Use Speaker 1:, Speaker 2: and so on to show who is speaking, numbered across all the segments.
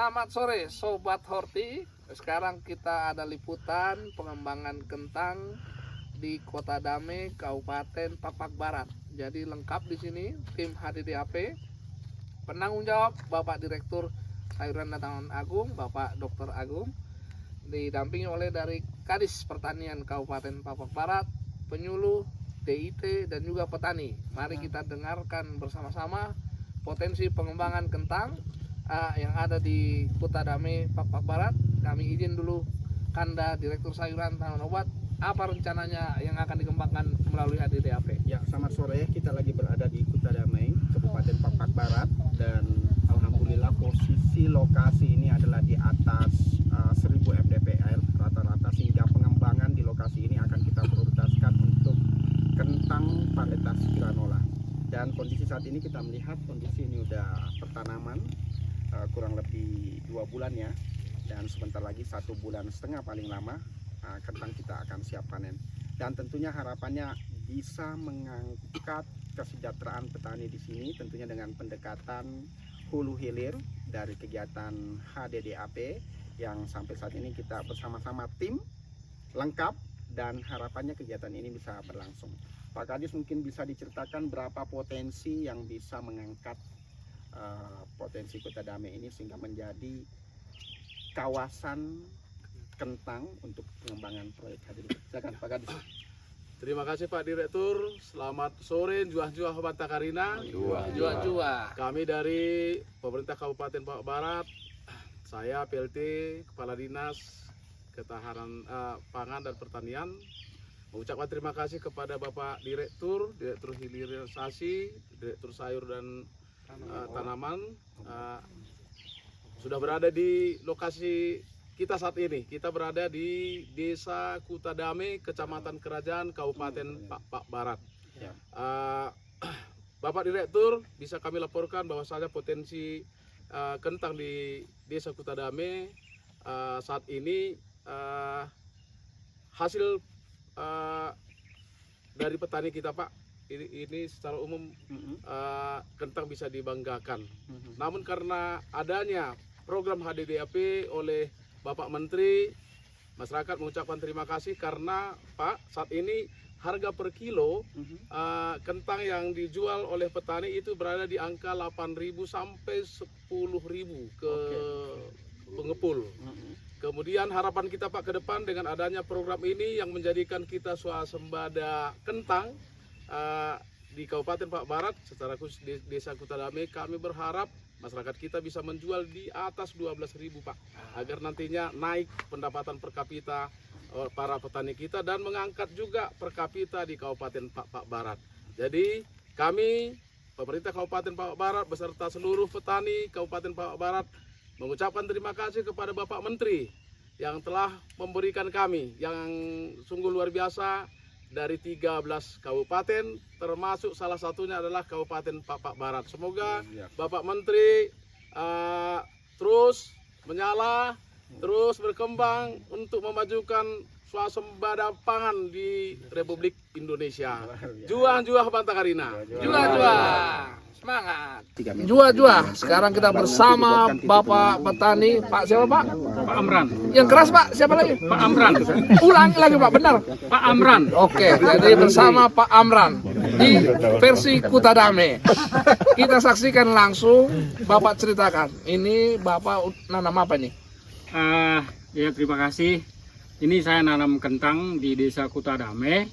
Speaker 1: Selamat sore Sobat Horti. Sekarang kita ada liputan pengembangan kentang di Kota Damai, Kabupaten Papak Barat. Jadi lengkap di sini tim HDDAP. Penanggung jawab Bapak Direktur Sayuran dan Tanaman Agung, Bapak Dr. Agung. Didampingi oleh dari Kadis Pertanian Kabupaten Papak Barat, penyuluh, DIT dan juga petani. Mari kita dengarkan bersama-sama potensi pengembangan kentang yang ada di Kota Damai, Papak Barat. Kami izin dulu Kanda Direktur Sayuran Tanaman Obat, apa rencananya yang akan dikembangkan melalui HDDAP?
Speaker 2: Ya, selamat sore. Kita lagi berada di Kota Damai, Kabupaten Papak Barat, dan alhamdulillah posisi lokasi ini adalah di atas 1000 mdpl rata-rata, sehingga pengembangan di lokasi ini akan kita prioritaskan untuk kentang varietas granola. Dan kondisi saat ini kita melihat kondisi ini udah pertanaman kurang lebih 2 bulan ya, dan sebentar lagi 1,5 bulan paling lama kentang kita akan siap panen. Dan tentunya harapannya bisa mengangkat kesejahteraan petani di sini, tentunya dengan pendekatan hulu hilir dari kegiatan HDDAP yang sampai saat ini kita bersama-sama tim lengkap, dan harapannya kegiatan ini bisa berlangsung. Pak Kadis mungkin bisa diceritakan berapa potensi yang bisa mengangkat potensi Kota Damai ini sehingga menjadi kawasan kentang untuk pengembangan proyek HDDAP. Silakan Pak Kadis.
Speaker 3: Terima kasih Pak Direktur. Selamat sore juah-juah Banta Karina.
Speaker 1: Jual-jual.
Speaker 3: Kami dari pemerintah Kabupaten Papak Barat, saya PLT Kepala Dinas Ketahanan Pangan dan Pertanian, mengucapkan terima kasih kepada Bapak Direktur Hilirisasi, Direktur Sayur dan Tanaman, sudah berada di lokasi kita saat ini. Kita berada di Desa Kota Damai, Kecamatan Kerajaan, Kabupaten Papak Barat.
Speaker 2: Ya.
Speaker 3: Bapak Direktur, bisa kami laporkan bahwasanya potensi kentang di Desa Kota Damai saat ini hasil dari petani kita, Pak, ini secara umum kentang bisa dibanggakan. Namun karena adanya program HDDAP oleh Bapak Menteri, masyarakat mengucapkan terima kasih karena Pak, saat ini harga per kilo kentang yang dijual oleh petani itu berada di angka 8.000 sampai 10.000 ke pengepul. Kemudian harapan kita Pak ke depan dengan adanya program ini yang menjadikan kita swasembada kentang di Kabupaten Papak Barat, secara khusus di Desa Kota Damai, kami berharap masyarakat kita bisa menjual di atas 12.000 Pak, agar nantinya naik pendapatan per kapita para petani kita dan mengangkat juga per kapita di Kabupaten Papak Barat. Jadi kami pemerintah Kabupaten Papak Barat beserta seluruh petani Kabupaten Papak Barat mengucapkan terima kasih kepada Bapak Menteri yang telah memberikan kami yang sungguh luar biasa dari 13 kabupaten, termasuk salah satunya adalah Kabupaten Papak Barat. Semoga Bapak Menteri terus menyala, terus berkembang untuk memajukan swasembada pangan di Republik Indonesia. Juah-juah Banta Karina.
Speaker 1: Jual-jual. Semangat. Jual-jual. Sekarang kita bersama Bapak Petani, Pak siapa Pak?
Speaker 3: Pak Amran.
Speaker 1: Yang keras Pak, siapa lagi?
Speaker 3: Pak Amran.
Speaker 1: Ulangi lagi Pak, benar.
Speaker 3: Pak Amran.
Speaker 1: Oke, jadi bersama Pak Amran di versi Kota Damai. Kita saksikan langsung, Bapak ceritakan. Ini Bapak nanam apa nih?
Speaker 4: Ya, terima kasih. Ini saya nanam kentang di Desa Kota Damai.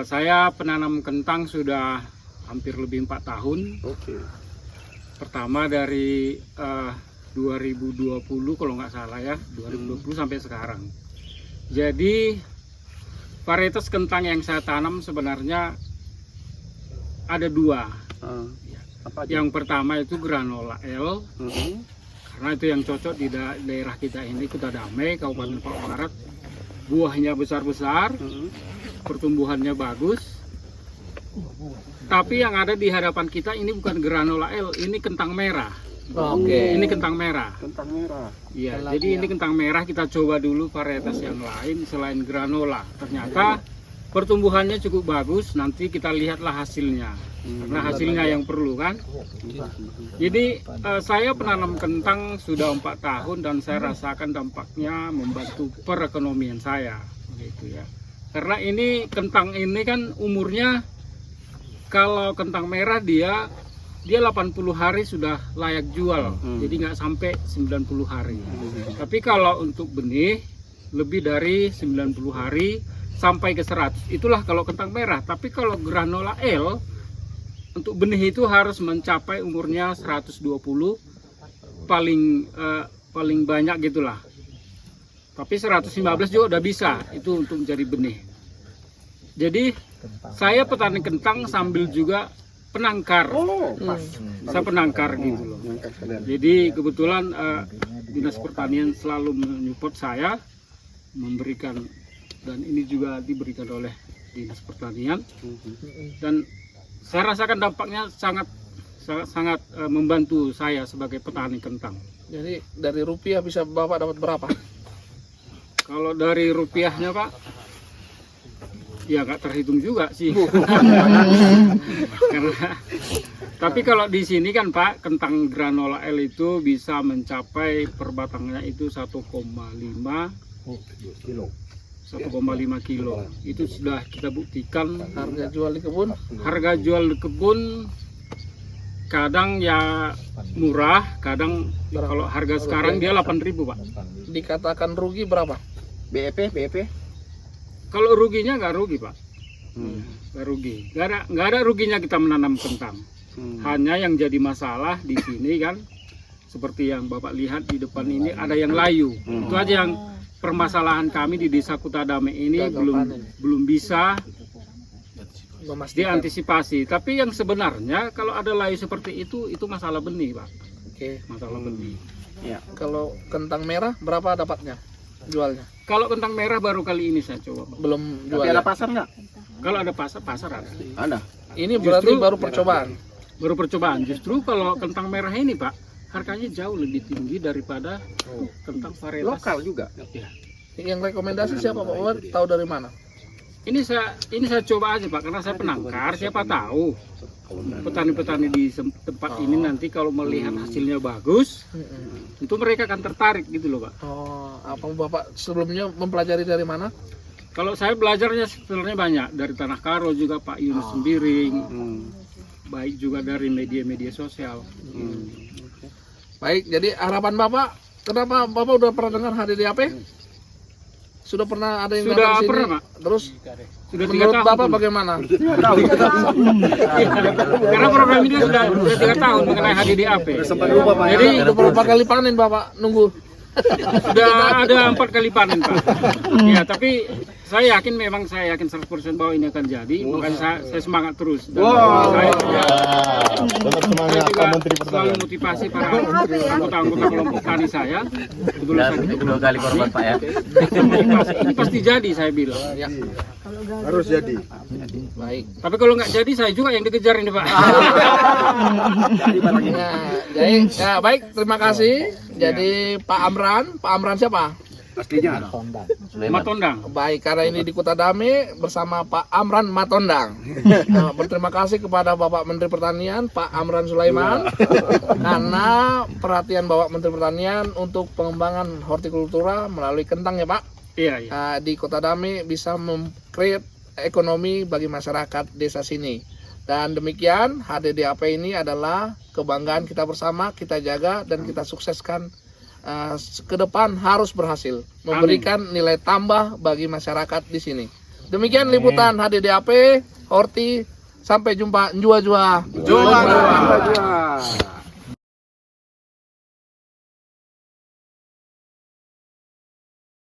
Speaker 4: Saya penanam kentang sudah hampir lebih 4 tahun. Pertama dari 2020 kalau nggak salah ya, 2020 sampai sekarang. Jadi varietas kentang yang saya tanam sebenarnya ada 2. Yang pertama itu granola L, karena itu yang cocok di daerah kita ini, Kota Damai, Kabupaten Papak Barat. Buahnya besar-besar, pertumbuhannya bagus. Tapi yang ada di hadapan kita ini bukan granola L, ini kentang merah.
Speaker 1: Oke.
Speaker 4: Ini kentang merah.
Speaker 2: Kentang merah.
Speaker 4: Iya, jadi ini kentang merah, kita coba dulu varietas yang lain selain granola. Ternyata pertumbuhannya cukup bagus. Nanti kita lihatlah hasilnya, karena hasilnya yang perlu kan. Jadi saya penanam kentang sudah 4 tahun dan saya rasakan dampaknya membantu perekonomian saya, gitu ya. Karena ini kentang ini kan umurnya, kalau kentang merah dia 80 hari sudah layak jual, jadi nggak sampai 90 hari. Tapi kalau untuk benih lebih dari 90 hari sampai ke 100, itulah kalau kentang merah. Tapi kalau granola L untuk benih itu harus mencapai umurnya 120 paling banyak gitulah. Tapi 115 juga udah bisa itu untuk menjadi benih. Jadi saya petani kentang sambil juga penangkar. Saya penangkar gitu loh. Jadi kebetulan Dinas Pertanian selalu menyupport saya, memberikan, dan ini juga diberikan oleh Dinas Pertanian, dan saya rasakan dampaknya sangat membantu saya sebagai petani kentang.
Speaker 1: Jadi dari rupiah bisa Bapak dapat berapa?
Speaker 4: Kalau dari rupiahnya Pak, ya nggak terhitung juga sih. Tapi kalau di sini kan Pak, kentang granola L itu bisa mencapai per batangnya itu 1,5 kilo. Itu sudah kita buktikan.
Speaker 1: Harga jual di kebun?
Speaker 4: Harga jual di kebun kadang ya murah, kadang kalau harga sekarang dia 8.000 Pak.
Speaker 1: Dikatakan rugi berapa?
Speaker 2: BEP?
Speaker 4: Kalau ruginya nggak rugi Pak, nggak rugi. Nggak ada ruginya kita menanam kentang. Hanya yang jadi masalah di sini kan, seperti yang Bapak lihat di depan ini ada yang layu. Itu aja yang permasalahan kami di Desa Kutadame ini, belum bisa diantisipasi. Tapi yang sebenarnya kalau ada layu seperti itu masalah benih Pak.
Speaker 1: Oke.
Speaker 4: Masalah benih.
Speaker 1: Ya. Kalau kentang merah berapa dapatnya jualnya?
Speaker 4: Kalau kentang merah baru kali ini saya coba Pak.
Speaker 1: Belum jual.
Speaker 2: Tapi ada pasar nggak?
Speaker 4: Kalau ada pasar ada.
Speaker 2: Ada.
Speaker 1: Ini berarti
Speaker 4: Justru
Speaker 1: baru percobaan.
Speaker 4: Baru percobaan. Justru kalau kentang merah ini Pak, harganya jauh lebih tinggi daripada kentang varietas
Speaker 2: Lokal juga.
Speaker 4: Ya.
Speaker 1: Yang rekomendasi siapa Pak Wawan? Tahu dari mana?
Speaker 4: Ini saya coba aja Pak, karena saya penangkar. Siapa tahu petani-petani di tempat ini nanti kalau melihat hasilnya bagus, itu mereka akan tertarik gitu loh Pak.
Speaker 1: Oh, apa Bapak sebelumnya mempelajari dari mana?
Speaker 4: Kalau saya belajarnya sebenarnya banyak dari Tanah Karo juga Pak Yunus Sembiring, baik juga dari media-media sosial.
Speaker 1: Baik, jadi harapan Bapak, kenapa Bapak udah pernah dengar HDDAP? Sudah pernah ada yang
Speaker 4: Sudah
Speaker 1: datang sini?
Speaker 4: pernah Pak.
Speaker 1: Terus
Speaker 4: Sudah 3
Speaker 1: menurut
Speaker 4: tahun.
Speaker 1: Bapak bagaimana?
Speaker 4: Karena program ini sudah 3 tahun mengenai HDDAP.
Speaker 1: Jadi udah berapa kali panen Bapak nunggu?
Speaker 4: Sudah ada 4 kali panen Pak. Ya, tapi saya yakin 100% bahwa ini akan jadi. Makanya saya semangat terus. Dan saya juga selalu motivasi para anggota-anggota kelompok tani saya. Sebelum saya kedua kali korban Pak ya. Ini pasti jadi saya bilang. Ya.
Speaker 2: Harus jadi.
Speaker 1: Baik.
Speaker 4: Tapi kalau nggak jadi saya juga yang dikejar ini Pak.
Speaker 1: Ya, baik, terima kasih. Jadi Pak Amran siapa?
Speaker 2: Aslinya
Speaker 4: Matondang.
Speaker 1: Baik, karena ini di Kutadame bersama Pak Amran Matondang. Nah, berterima kasih kepada Bapak Menteri Pertanian, Pak Amran Sulaiman, karena perhatian Bapak Menteri Pertanian untuk pengembangan hortikultura melalui kentang ya Pak.
Speaker 4: Iya.
Speaker 1: Di Kutadame bisa mem-create ekonomi bagi masyarakat desa sini. Dan demikian HDDAP ini adalah kebanggaan kita bersama, kita jaga dan kita sukseskan. Ke depan harus berhasil memberikan nilai tambah bagi masyarakat di sini. Demikian liputan HDDAP Horti, sampai jumpa. Jua.